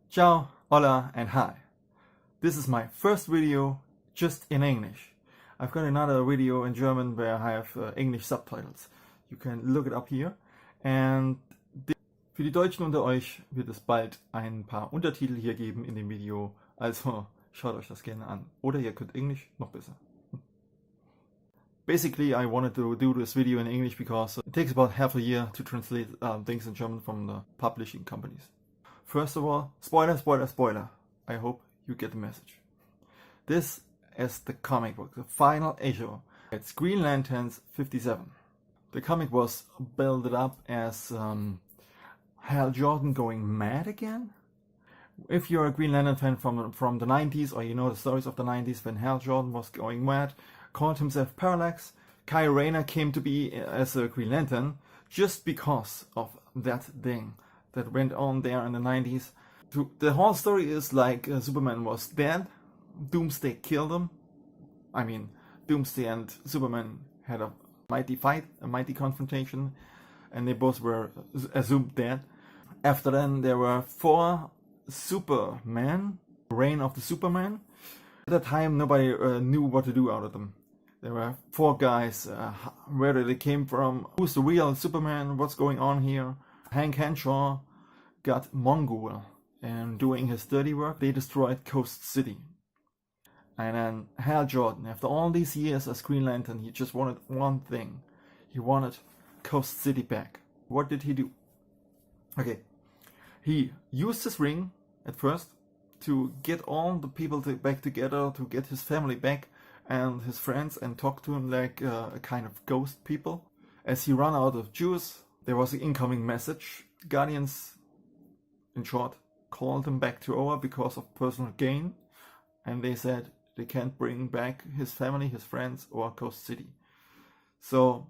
Ciao, Hola and Hi. This is my first video just in English. I've got another video in German where I have English subtitles. You can look it up here. And für die Deutschen unter euch wird es bald ein paar Untertitel hier geben in dem Video. Also schaut euch das gerne an. Oder ihr könnt Englisch noch besser. Basically, I wanted to do this video in English because it takes about half a year to translate things in German from the publishing companies. First of all, spoiler, spoiler, spoiler. I hope you get the message. This is the comic book, the final issue. It's Green Lanterns 57. The comic was built up as Hal Jordan going mad again. If you're a Green Lantern fan from the 90s, or you know the stories of the 90s when Hal Jordan was going mad, called himself Parallax, Kyle Rayner came to be as a Green Lantern just because of that thing that went on there in the 90s. The whole story is like Superman was dead, Doomsday killed him. I mean, Doomsday and Superman had a mighty fight, a mighty confrontation, and they both were assumed dead. After then, there were 4 Supermen, Reign of the Superman. At that time, nobody knew what to do out of them. There were 4 guys, where they came from, who's the real Superman, what's going on here. Hank Henshaw got Mongol and doing his dirty work. They destroyed Coast City. And then Hal Jordan, after all these years as Green Lantern, he just wanted one thing. He wanted Coast City back. What did he do? Okay, he used his ring at first to get all the people back together, to get his family back and his friends, and talk to him like a kind of ghost people. As he ran out of juice, there was an incoming message. Guardians, in short, called him back to Oa because of personal gain, and they said they can't bring back his family, his friends, or Coast City. So,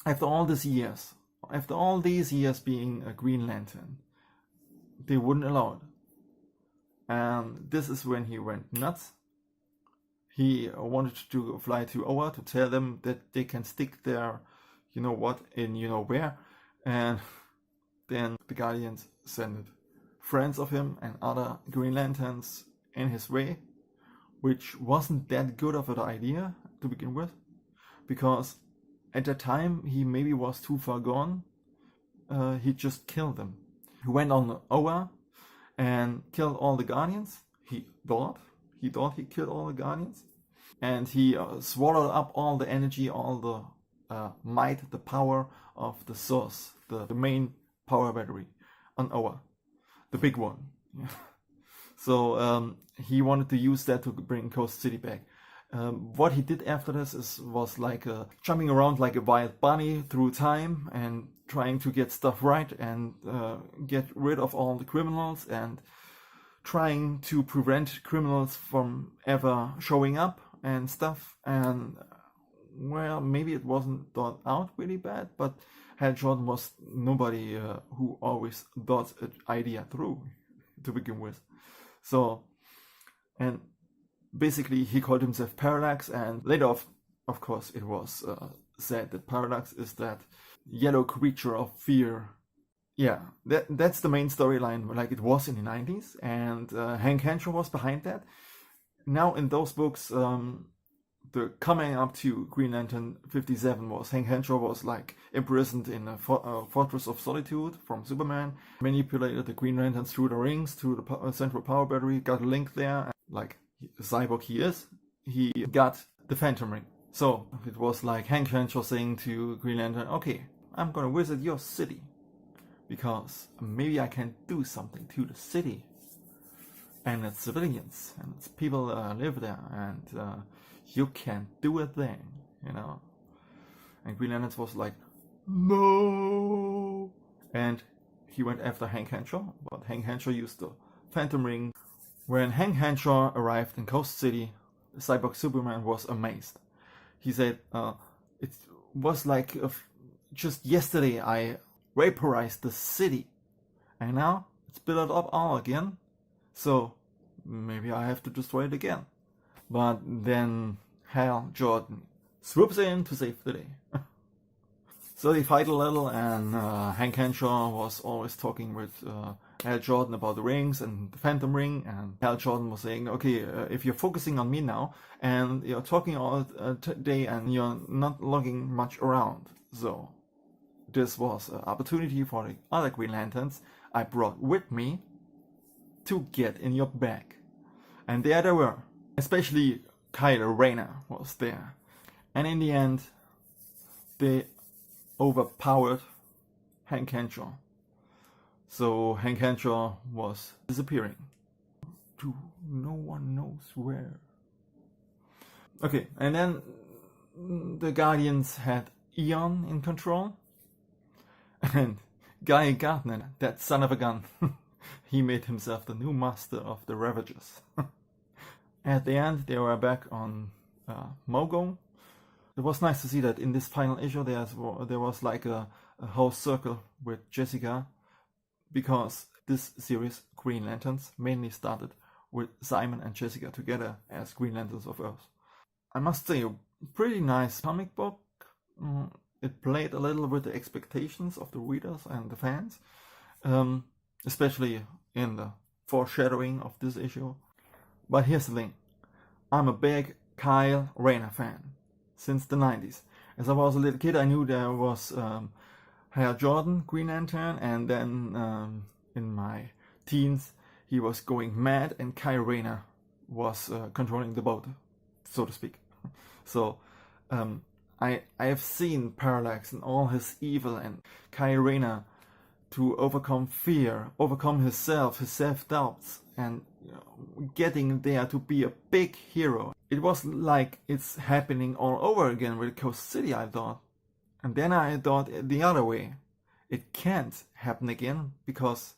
after all these years being a Green Lantern, they wouldn't allow it. And this is when he went nuts. He wanted to fly to Oa to tell them that they can stick their, you know what, in you know where. And then the Guardians sent friends of him and other Green Lanterns in his way, which wasn't that good of an idea to begin with, because at that time he maybe was too far gone. He just killed them. He went on Oa and killed all the Guardians. He thought he killed all the Guardians, and he swallowed up all the energy, all the might, the power of the source, the main power battery on Oa, the big one. So he wanted to use that to bring Coast City back. What he did after this was like jumping around like a wild bunny through time and trying to get stuff right and get rid of all the criminals and trying to prevent criminals from ever showing up and stuff. And well, maybe it wasn't thought out really bad, but Hal Jordan was nobody who always thought an idea through to begin with. So, and basically he called himself Parallax, and later of course it was said that Parallax is that yellow creature of fear. Yeah, that's the main storyline like it was in the 90s, and Hank Henshaw was behind that. Now in those books, the coming up to Green Lantern 57 was Hank Henshaw was like imprisoned in a fortress of solitude from Superman, manipulated the Green Lanterns through the rings, through the central power battery, got a link there, and like the cyborg he is, he got the Phantom Ring. So it was like Hank Henshaw saying to Green Lantern, okay, I'm gonna visit your city, because maybe I can do something to the city and its civilians and its people live there, and you can do a thing, you know. And Green Lantern was like, no, and he went after Hank Henshaw, but Hank Henshaw used the Phantom Ring. When Hank Henshaw arrived in Coast City, Cyborg Superman was amazed. He said, it was like just yesterday I vaporized the city, and now it's built up all again, so maybe I have to destroy it again. But then Hal Jordan swoops in to save the day. So they fight a little, and Hank Henshaw was always talking with Hal Jordan about the rings and the Phantom Ring, and Hal Jordan was saying, okay, if you're focusing on me now, and you're talking all day, and you're not logging much around, so this was an opportunity for the other Green Lanterns I brought with me to get in your bag. And there they were, especially Kyle Rayner was there. And in the end, they overpowered Hank Henshaw. So Hank Henshaw was disappearing to no one knows where. Okay, and then the Guardians had Eon in control. And Guy Gardner, that son of a gun, he made himself the new master of the Ravagers. At the end, they were back on Mogo. It was nice to see that in this final issue there was like a whole circle with Jessica, because this series, Green Lanterns, mainly started with Simon and Jessica together as Green Lanterns of Earth. I must say, a pretty nice comic book. It played a little with the expectations of the readers and the fans, especially in the foreshadowing of this issue. But here's the thing, I'm a big Kyle Rayner fan since the 90s. As I was a little kid, I knew there was Hal Jordan, Green Lantern, and then in my teens he was going mad and Kyle Rayner was controlling the boat, so to speak. So I have seen Parallax and all his evil, and Kyle Rayner to overcome fear, overcome himself, his self-doubts, and getting there to be a big hero. It was like it's happening all over again with Coast City, I thought. And then I thought the other way. It can't happen again, because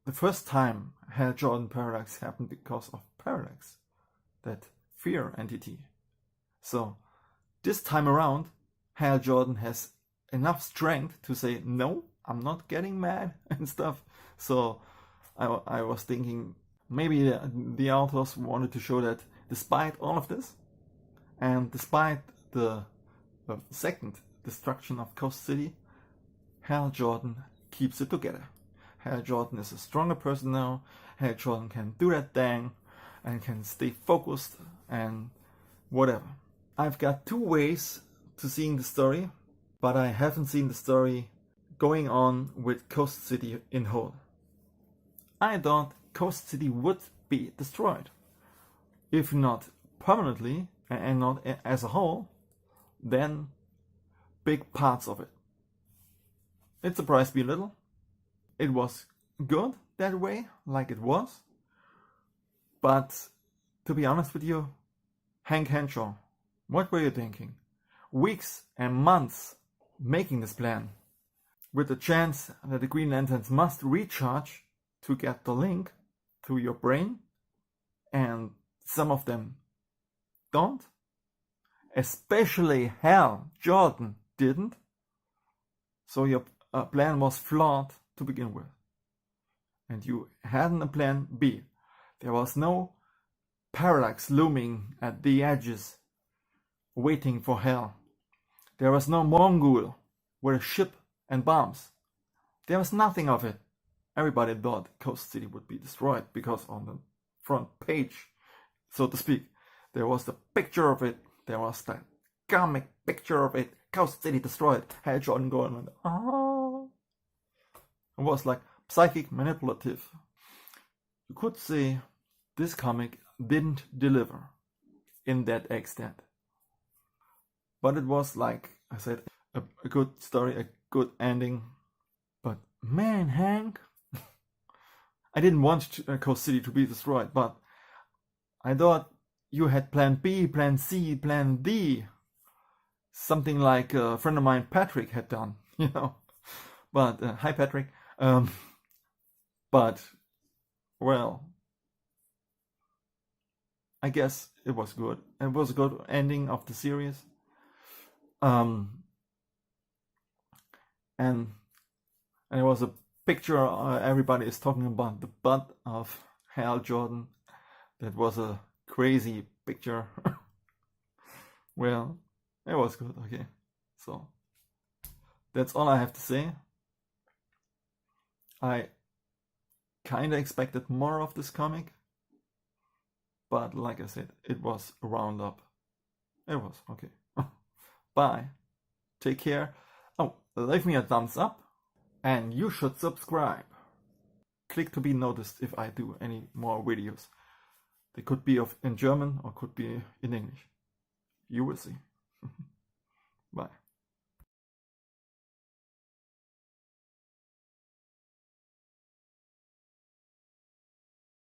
the first time Hal Jordan Parallax happened because of Parallax, that fear entity. So this time around, Hal Jordan has enough strength to say, no, I'm not getting mad and stuff. So I was thinking maybe the authors wanted to show that despite all of this, and despite the second destruction of Coast City, Hal Jordan keeps it together. Hal Jordan is a stronger person now. Hal Jordan can do that thing and can stay focused and whatever. I've got two ways to seeing the story, but I haven't seen the story going on with Coast City in whole. I thought Coast City would be destroyed. If not permanently and not as a whole, then big parts of it. It surprised me a little. It was good that way, like it was. But to be honest with you, Hank Henshaw, what were you thinking? Weeks and months making this plan, with the chance that the Green Lanterns must recharge to get the link to your brain, and some of them don't. Especially Hal Jordan didn't. So your plan was flawed to begin with. And you hadn't a plan B. There was no Parallax looming at the edges, waiting for Hal. There was no Mongol with a ship and bombs. There was nothing of it. Everybody thought Coast City would be destroyed because on the front page, so to speak, there was the picture of it. There was that comic picture of it. Coast City destroyed. Hal Jordan going like, oh. It was like psychic manipulative. You could say this comic didn't deliver in that extent. But it was, like I said, a good story, a good ending. But man, Hank, I didn't want Coast City to be destroyed, but I thought you had plan B, plan C, plan D. Something like a friend of mine, Patrick, had done, you know. But, hi Patrick. But, well, I guess it was good. It was a good ending of the series. And it was a picture, everybody is talking about the butt of Hal Jordan. That was a crazy picture. Well, it was good, okay. So, that's all I have to say. I kinda expected more of this comic, but like I said, it was a roundup. It was okay. Bye. Take care. Oh, leave me a thumbs up, and you should subscribe. Click to be noticed if I do any more videos. They could be in German or could be in English. You will see.